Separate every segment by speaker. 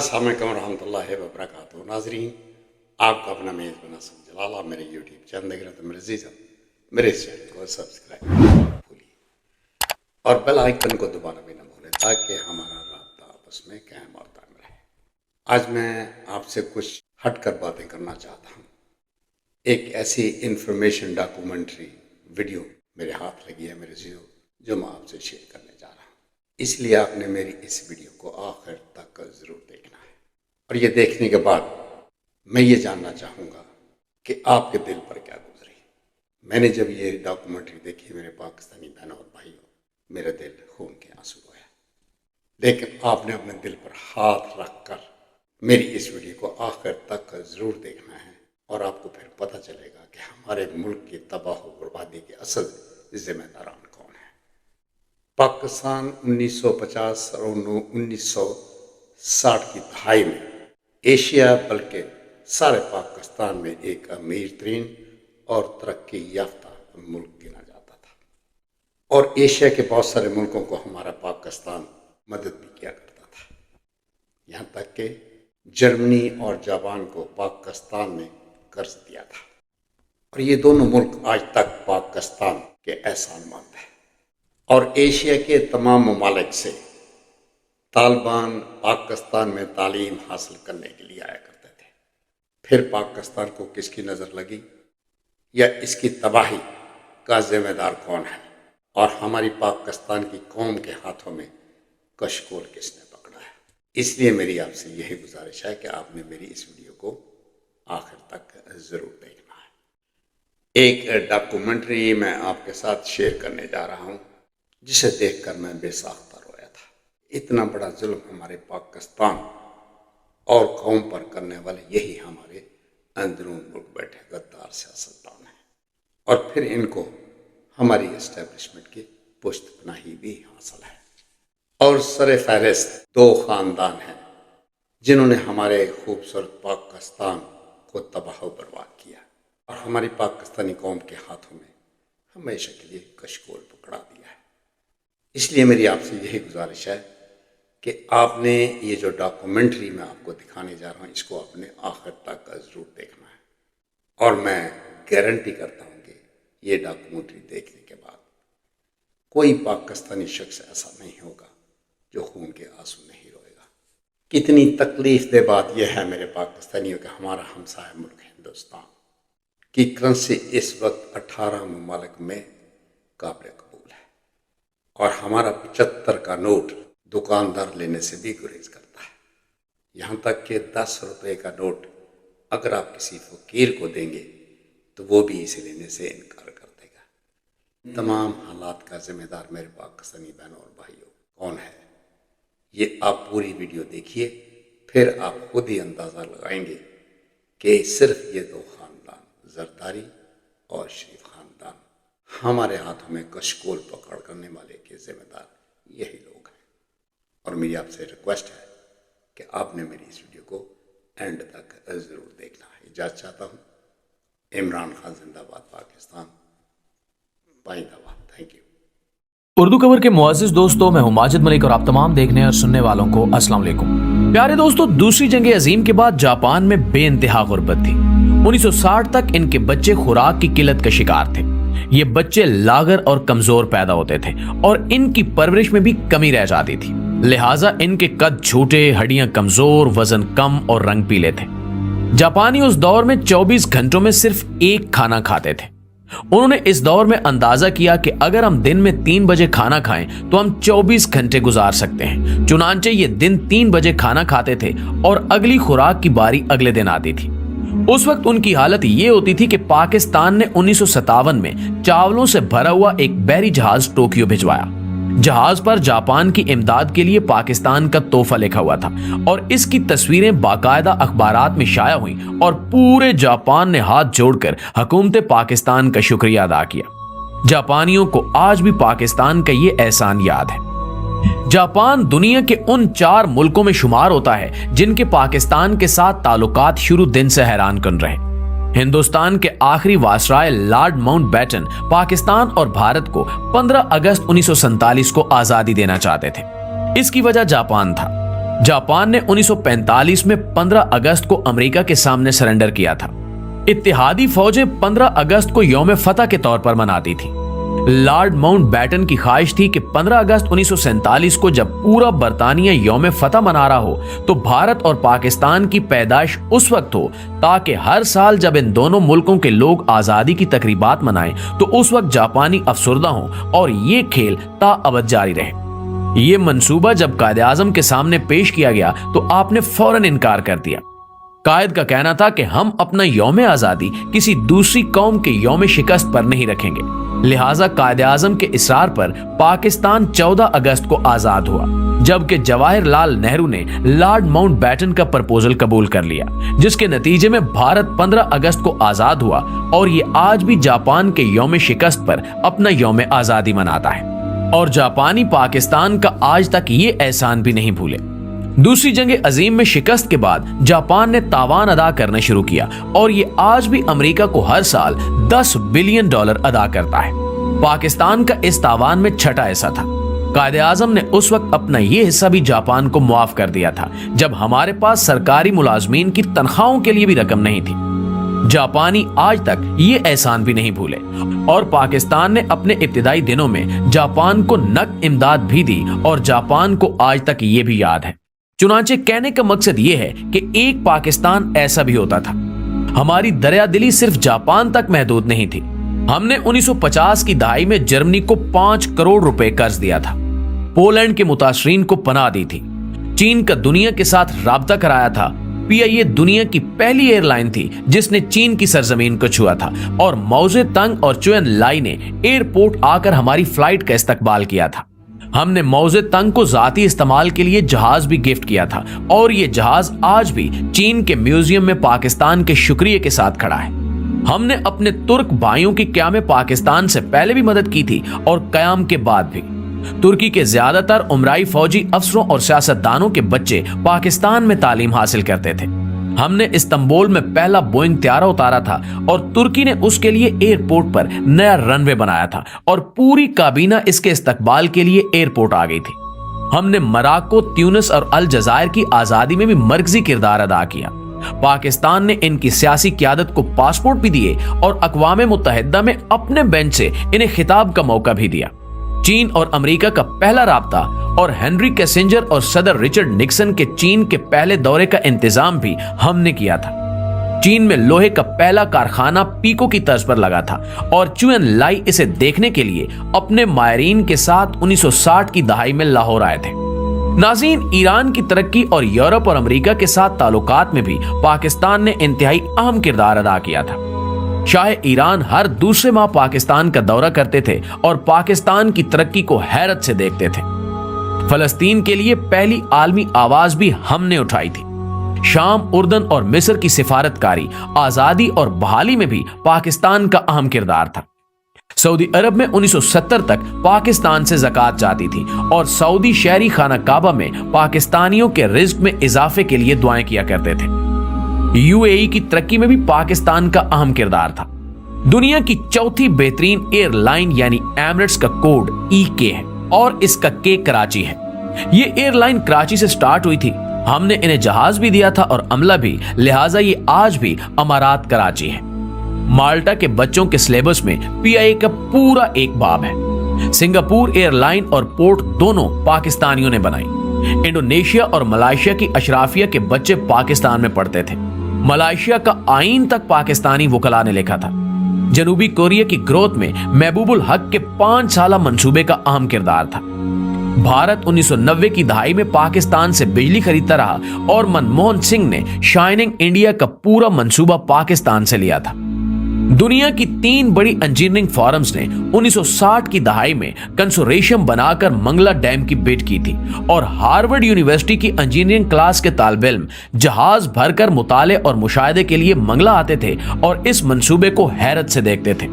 Speaker 1: अस्सलाम वालेकुम रहमतुल्लाहि व बरकातहू। नाज़रीन, आपका अपना मेज़बान असद जलाला मेरे यूट्यूब चैनल देख रहे तो मेरे अज़ीज़ मेरे इस चैनल को सब्सक्राइब करना भूलिए और बेल आइकन को दबाना भी न भूलें ताकि हमारा राब्ता आपस में कायम और दायम रहे। आज मैं आपसे कुछ हटकर बातें करना चाहता हूँ। एक ऐसी इंफॉर्मेशन डॉक्यूमेंट्री वीडियो मेरे हाथ लगी है मेरे अज़ीज़ों, जो मैं आपसे शेयर करने जा रहा हूँ। इसलिए आपने मेरी इस वीडियो को आखिर तक ज़रूर देखना है और ये देखने के बाद मैं ये जानना चाहूँगा कि आपके दिल पर क्या गुजरी। मैंने जब ये डॉक्यूमेंट्री देखी मेरे पाकिस्तानी बहनों और भाइयों, मेरा दिल खून के आंसू रोया। लेकिन आपने अपने दिल पर हाथ रख कर मेरी इस वीडियो को आखिर तक ज़रूर देखना है और आपको फिर पता चलेगा कि हमारे मुल्क की तबाह व बर्बादी के असल जिम्मेदारान कौन है। पाकिस्तान 1950 और 1960 की दहाई में एशिया बल्कि सारे पाकिस्तान में एक अमीर तरीन और तरक्की याफ्ता मुल्क गिना जाता था और एशिया के बहुत सारे मुल्कों को हमारा पाकिस्तान मदद भी किया करता था। यहाँ तक कि जर्मनी और जापान को पाकिस्तान ने कर्ज दिया था और ये दोनों मुल्क आज तक पाकिस्तान के एहसानमंद हैं। और एशिया के तमाम ममालिक से तालिबान पाकिस्तान में तालीम हासिल करने के लिए आया करते थे। फिर पाकिस्तान को किसकी नज़र लगी या इसकी तबाही का जिम्मेदार कौन है और हमारी पाकिस्तान की कौम के हाथों में कशकोल किसने पकड़ा है। इसलिए मेरी आपसे यही गुजारिश है कि आपने मेरी इस वीडियो को आखिर तक ज़रूर देखना है। एक डॉक्यूमेंट्री मैं आपके साथ शेयर करने जा रहा हूँ जिसे देखकर मैं बेसाख्ता रोया था। इतना बड़ा जुल्म हमारे पाकिस्तान और कौम पर करने वाले यही हमारे अंदरून मुल्क बैठे गद्दार सियासतदान हैं और फिर इनको हमारी एस्टेब्लिशमेंट की पुश्तपनाही भी हासिल है। और सर फहरिस्त दो ख़ानदान हैं जिन्होंने हमारे खूबसूरत पाकिस्तान को तबाह बर्बाद किया और हमारी पाकिस्तानी कौम के हाथों में हमेशा के लिए कशकोल पकड़ा दिया है। इसलिए मेरी आपसे यही गुजारिश है कि आपने ये जो डॉक्यूमेंट्री मैं आपको दिखाने जा रहा हूँ इसको आपने आखिर तक ज़रूर देखना है और मैं गारंटी करता हूँ कि ये डॉक्यूमेंट्री देखने के बाद कोई पाकिस्तानी शख्स ऐसा नहीं होगा जो खून के आंसू नहीं रोएगा। कितनी तकलीफ दे बात यह है मेरे पाकिस्तानियों के हमारा हमसाया मुल्क हिंदुस्तान की करेंसी इस वक्त 18 ममालिक में काबिल कबूल है और हमारा 75 का नोट दुकानदार लेने से भी गुरेज करता है। यहाँ तक कि 10 रुपये का नोट अगर आप किसी फकीर को देंगे तो वो भी इसे लेने से इनकार कर देगा। तमाम हालात का जिम्मेदार मेरे पाकिस्तानी बहनों और भाइयों कौन है, ये आप पूरी वीडियो देखिए, फिर आप खुद ही अंदाज़ा लगाएंगे कि सिर्फ ये दो ख़ानदान जरदारी और शरीफ ख़ानदान हमारे हाथों में कशकोल पकड़ करने वाले के जिम्मेदार यही लोग हैं। और मेरी आपसे रिक्वेस्ट है कि आपने मेरी इस वीडियो को एंड तक ज़रूर देखना है। इजाज़त चाहता हूँ। इमरान खान जिंदाबाद, पाकिस्तान पाइंदाबाद। Thank you.
Speaker 2: उर्दू खबर के मुअज़्ज़िज़ दोस्तों, मैं हूं माजिद मलिक और आप तमाम देखने और सुनने वालों को अस्सलाम वालेकुम। प्यारे दोस्तों, दूसरी जंग अजीम के बाद जापान में बेइंतहा गुर्बत थी। 1960 तक इनके बच्चे खुराक की किल्लत का शिकार थे। ये बच्चे लागर और कमजोर पैदा होते थे और इनकी परवरिश में भी कमी रह जाती थी, लिहाजा इनके कद छोटे, हड्डियां कमजोर, वजन कम और रंग पीले थे। जापानी उस दौर में 24 घंटों में सिर्फ एक खाना खाते थे। उन्होंने इस दौर में अंदाजा किया कि अगर हम दिन में 3 बजे खाना खाएं तो हम 24 घंटे गुजार सकते हैं। चुनांचे ये दिन 3 बजे खाना खाते थे और अगली खुराक की बारी अगले दिन आती थी। उस वक्त उनकी हालत ये होती थी कि पाकिस्तान ने 1957 में चावलों से भरा हुआ एक बहरी जहाज टोक्यो भिजवाया। जहाज पर जापान की इमदाद के लिए पाकिस्तान का तोहफा लिखा हुआ था और इसकी तस्वीरें बाकायदा अखबारात में शाया हुई और पूरे जापान ने हाथ जोड़कर हुकूमत पाकिस्तान का शुक्रिया अदा किया। जापानियों को आज भी पाकिस्तान का ये एहसान याद है। जापान दुनिया के उन 4 मुल्कों में शुमार होता है जिनके पाकिस्तान के साथ ताल्लुकात शुरू दिन से हैरान कन रहे। हिंदुस्तान के आखिरी वासराय लॉर्ड माउंटबेटन पाकिस्तान और भारत को 15 अगस्त 1947 को आजादी देना चाहते थे। इसकी वजह जापान था। जापान ने 1945 में 15 अगस्त को अमेरिका के सामने सरेंडर किया था। इत्तेहादी फौजें 15 अगस्त को यौम फतह के तौर पर मनाती थी। लॉर्ड माउंटबेटन की ख्वाहिश थी कि 15 अगस्त 1947 को जब पूरा बरतानिया यौम फतह मना रहा हो तो भारत और पाकिस्तान की पैदाइश उस वक्त हो, ताकि हर साल जब इन दोनों मुल्कों के लोग आजादी की तकरीबात मनाएं तो उस वक्त जापानी अफसरदा हों और ये खेल ताअबद जारी रहे। ये मंसूबा जब कायदे आजम के सामने पेश किया गया तो आपने फौरन इनकार कर दिया। कायद का कहना था कि हम अपना यौम आजादी किसी दूसरी कौम के यौम शिकस्त पर नहीं रखेंगे। लिहाजा कायदे आजम के इसरार पर पाकिस्तान 14 अगस्त को आजाद हुआ, जबकि जवाहरलाल नेहरू ने लॉर्ड माउंटबेटन का प्रपोजल कबूल कर लिया, जिसके नतीजे में भारत 15 अगस्त को आजाद हुआ और ये आज भी जापान के यौम शिकस्त पर अपना यौम आजादी मनाता है। और जापानी पाकिस्तान का आज तक ये एहसान भी नहीं भूले। दूसरी जंग अजीम में शिकस्त के बाद जापान ने तावान अदा करना शुरू किया और ये आज भी अमेरिका को हर साल $10 बिलियन अदा करता है। पाकिस्तान का इस तावान में छठा हिस्सा था। कायदे आजम ने उस वक्त अपना ये हिस्सा भी जापान को मुआफ कर दिया था, जब हमारे पास सरकारी मुलाजमीन की तनख्वाहों के लिए भी रकम नहीं थी। जापानी आज तक ये एहसान भी नहीं भूले और पाकिस्तान ने अपने इब्तिदाई दिनों में जापान को नकद इमदाद भी दी और जापान को आज तक ये भी याद है। चुनांचे कहने का मकसद ये है कि एक पाकिस्तान ऐसा भी होता था। हमारी दरियादिली सिर्फ जापान तक महदूद नहीं थी। हमने 1950 की दहाई में जर्मनी को 5 करोड़ रुपए कर्ज दिया था, पोलैंड के मुतासरीन को पनाह दी थी, चीन का दुनिया के साथ राब्ता कराया था। PIA दुनिया की पहली एयरलाइन थी जिसने चीन की सरजमीन को छुआ था और मौजे तंग और चुएन लाई ने एयरपोर्ट आकर हमारी फ्लाइट का इस्तकबाल किया था। हमने मौजे तंग को जाती इस्तेमाल के लिए जहाज भी गिफ्ट किया था और ये जहाज आज भी चीन के म्यूजियम में पाकिस्तान के शुक्रिया के साथ खड़ा है। हमने अपने तुर्क भाइयों की क़याम पाकिस्तान से पहले भी मदद की थी और क़याम के बाद भी। तुर्की के ज्यादातर उमराई फौजी अफसरों और सियासतदानों के बच्चे पाकिस्तान में तालीम हासिल करते थे। हमने इस्तांबुल में पहला बोइंग त्यारा उतारा था और तुर्की ने उसके लिए एयरपोर्ट पर नया रनवे बनाया था और पूरी काबीना इसके इस्तकबाल के लिए एयरपोर्ट आ गई थी। हमने मोरक्को, ट्यूनिस और अल जज़ायर की आजादी में भी मरकजी किरदार अदा किया। पाकिस्तान ने इनकी सियासी क़यादत को पासपोर्ट भी दिए और अक़वाम मुत्तहिदा में अपने बेंच से इन्हें खिताब का मौका भी दिया। चीन और अमेरिका का पहला राब्ता और हेनरी किसिंजर और सदर रिचर्ड निक्सन के चीन के पहले दौरे का इंतजाम भी हमने किया था। चीन में लोहे का पहला कारखाना पीको की तर्ज पर लगा था और चुएन लाई इसे देखने के लिए अपने मायरीन के साथ 1960 की दहाई में लाहौर आए थे। नाज़रीन, ईरान की तरक्की और यूरोप और अमेरिका के साथ ताल्लुकात में भी पाकिस्तान ने इंतहाई अहम किरदार अदा किया था। शाह ईरान हर दूसरे माह पाकिस्तान का दौरा करते थे और पाकिस्तान की तरक्की को हैरत से देखते थे। फलस्तीन के लिए पहली आलमी आवाज भी हमने उठाई थी। शाम, उर्दन और मिस्र की सिफारतकारी, आजादी और बहाली में भी पाकिस्तान का अहम किरदार था। सऊदी अरब में 1970 तक पाकिस्तान से ज़कात जाती थी और सऊदी शहरी खाना काबा में पाकिस्तानियों के रिज्क में इजाफे के लिए दुआएं किया करते थे। UAE की तरक्की में भी पाकिस्तान का अहम किरदार था। दुनिया की चौथी बेहतरीन एयरलाइन यानी एमिरेट्स का कोड EK है और इसका K कराची है। ये एयरलाइन कराची से स्टार्ट हुई थी। हमने इन्हें जहाज भी दिया था और अमला भी, लिहाजा ये आज भी अमारात कराची है। माल्टा के बच्चों के सिलेबस में PIA का पूरा एक बाब है। सिंगापुर एयरलाइन और पोर्ट दोनों पाकिस्तानियों ने बनाई। इंडोनेशिया और मलेशिया की अशराफिया के बच्चे पाकिस्तान में पढ़ते थे। मलेशिया का आईन तक पाकिस्तानी वकला ने लिखा था। जनूबी कोरिया की ग्रोथ में महबूबुल हक के 5 साला मंसूबे का अहम किरदार था। भारत 1990 की दहाई में पाकिस्तान से बिजली खरीदता रहा और मनमोहन सिंह ने शाइनिंग इंडिया का पूरा मंसूबा पाकिस्तान से लिया था। दुनिया की 3 बड़ी इंजीनियरिंग फॉरम्स ने 1960 की दहाई में कंसोर्शियम बनाकर मंगला डैम की बिड की थी और हार्वर्ड यूनिवर्सिटी की इंजीनियरिंग क्लास के तालिब इल्म जहाज भरकर मुताले और मुशाहिदे के लिए मंगला आते थे और इस मंसूबे को हैरत से देखते थे।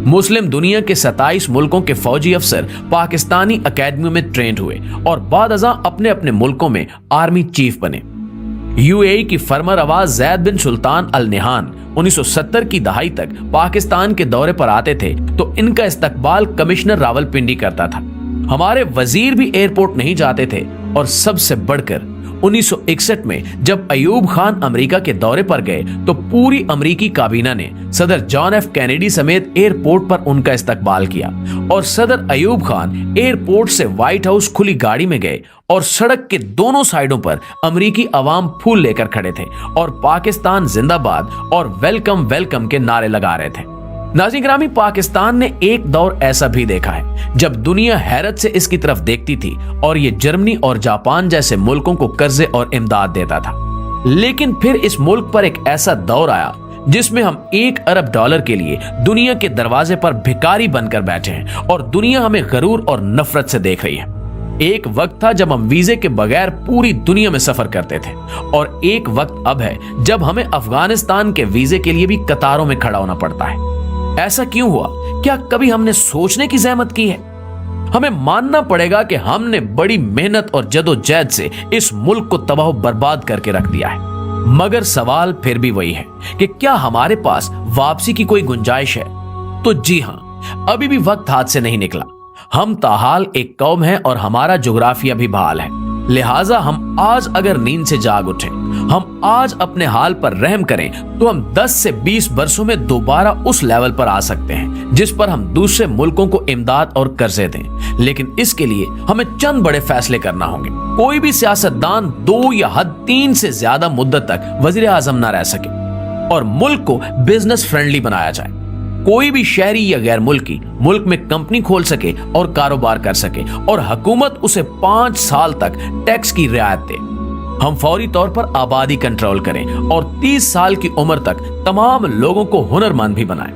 Speaker 2: मुस्लिम दुनिया के 27 मुल्कों के फौजी अफसर पाकिस्तानी अकेडमियों में ट्रेंड हुए और बाद अज़ां अपने अपने मुल्कों में आर्मी चीफ बने। UAE की फरमारवा ज़ैद बिन सुल्तान अल नहान 1970 की दहाई तक पाकिस्तान के दौरे पर आते थे तो इनका इस्तकबाल कमिश्नर रावलपिंडी करता था। हमारे वजीर भी एयरपोर्ट नहीं जाते थे और सबसे बढ़कर 1961 में जब अयूब खान अमेरिका के दौरे पर गए तो पूरी अमेरिकी काबीना ने सदर जॉन एफ कैनेडी समेत एयरपोर्ट पर उनका इस्तकबाल किया और सदर अयूब खान एयरपोर्ट से व्हाइट हाउस खुली गाड़ी में गए और सड़क के दोनों साइडों पर अमेरिकी अवाम फूल लेकर खड़े थे और पाकिस्तान जिंदाबाद और वेलकम वेलकम के नारे लगा रहे थे। नाज़रीन गिरामी, पाकिस्तान ने एक दौर ऐसा भी देखा है जब दुनिया हैरत से इसकी तरफ देखती थी और ये जर्मनी और जापान जैसे मुल्कों को कर्जे और इमदाद देता था। लेकिन फिर इस मुल्क पर एक ऐसा दौर आया जिसमें हम $1 अरब के लिए दुनिया के दरवाजे पर भिखारी बनकर बैठे हैं और दुनिया हमें गरूर और नफरत से देख रही है। एक वक्त था जब हम वीजे के बगैर पूरी दुनिया में सफर करते थे और एक वक्त अब है जब हमें अफगानिस्तान के वीजे के लिए भी कतारों में खड़ा होना पड़ता है। ऐसा क्यों हुआ? क्या कभी हमने सोचने की जहमत की है? हमें मानना पड़ेगा कि हमने बड़ी मेहनत और जदोजहद से इस मुल्क को तबाह बर्बाद करके रख दिया है। मगर सवाल फिर भी वही है कि क्या हमारे पास वापसी की कोई गुंजाइश है? तो जी हां, अभी भी वक्त हाथ से नहीं निकला। हम ताहाल एक कौम है और हमारा जोग्राफिया भी बहाल है। लिहाजा हम आज अगर नींद से जाग उठें, हम आज अपने हाल पर रहम करें तो हम 10 से 20 वर्षों में दोबारा उस लेवल पर आ सकते हैं जिस पर हम दूसरे मुल्कों को इमदाद और कर्जे दें। लेकिन इसके लिए हमें चंद बड़े फैसले करना होंगे। कोई भी सियासतदान 2 या हद 3 से ज्यादा मुद्दत तक वजीर आजम न रह सके और मुल्क को बिजनेस फ्रेंडली बनाया जाए। कोई भी शहरी या गैर मुल्की मुल्क में कंपनी खोल सके और कारोबार कर सके और हुकूमत उसे 5 साल तक टैक्स की रियायत दे। हम फौरी तौर पर आबादी कंट्रोल करें और 30 साल की उम्र तक तमाम लोगों को हुनरमंद भी बनाएं।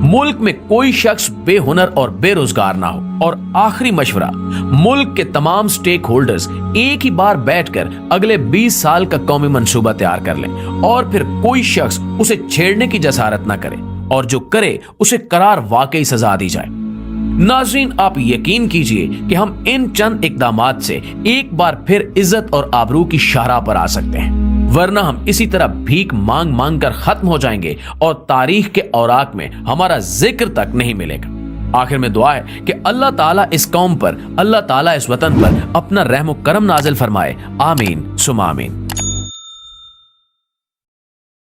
Speaker 2: मुल्क में कोई शख्स बेहुनर और बेरोजगार ना हो। और आखिरी मशवरा, मुल्क के तमाम स्टेक होल्डर्स एक ही बार बैठकर अगले 20 साल का कौमी मंसूबा तैयार कर लें और फिर कोई शख्स उसे छेड़ने की जसारत ना करे और जो करे उसे करार वाकई सजा दी जाए। नाज़रीन, आप यकीन कीजिए कि हम इन चंद इकदामात से एक बार फिर इज्जत और आबरू की शाहराह पर आ सकते हैं, वरना हम इसी तरह भीख मांग मांग कर खत्म हो जाएंगे और तारीख के औराक में हमारा जिक्र तक नहीं मिलेगा। आखिर में दुआ है कि अल्लाह ताला इस कौम पर, अल्लाह ताला इस वतन पर अपना रहम व करम नाजिल फरमाए। आमीन सुमा आमीन।